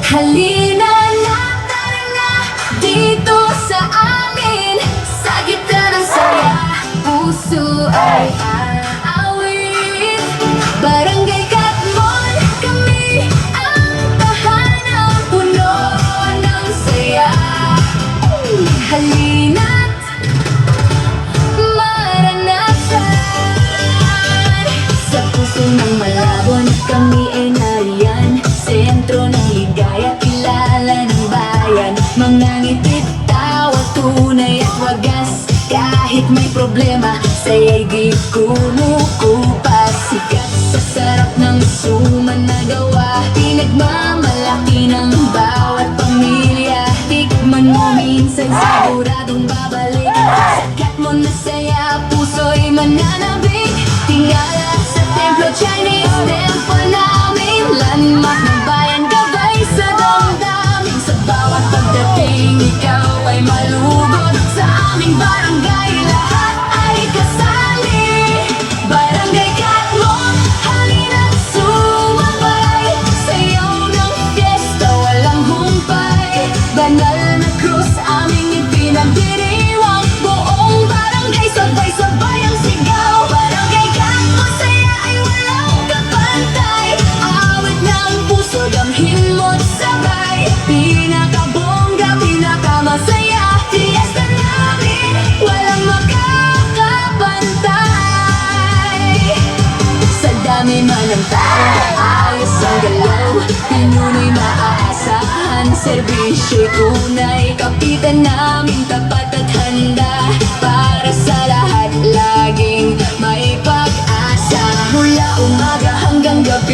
Halina na, tara na dito sa amin. Sa gitna ng saya, puso ay aawit. Barangay Katmon, kami ang tahanang puno ng saya. Halina't maranasan. Sa puso ng Malabon, kami ay nariyan. Sentro ng ligaya, kilala ng bayan. Mga ngiti't tawa, tunay at wagas. Kahit may problema, saya'y di kumukupas. Sikat sa sarap ng suman na gawa, pinagmamalaki ng bawat pamilya. Tikman mo minsan, siguradong babalik. Sakat mo na saya, puso'y mananabik. Tingala sa templo, Chinese temple namin. Landmark ng bayan, gabay sa damdamin. Sa bawat pagdating, ikaw ay malugod. Sa aming barangay, lahat ay kasali. Barangay Katmon, halina't sumabay. Sayaw ng fiesta, walang humpay. Banal na krus, aming ipinagdiriwang. Buong barangay, sabay-sabay ang sigaw. Barangay Katmon, saya ay walang kapantay. Awit ng puso, damhin mo't sabay. Pinakabongga, pinakamasaya, fiesta namin, walang makakapantay. Sa dami man ng tao, ayos ang galaw. Pinuno'y maaasahan, serbisyo'y tunay. Kapitan namin tapat at handa, para sa lahat laging may pag-asa. Mula umaga hanggang gabi,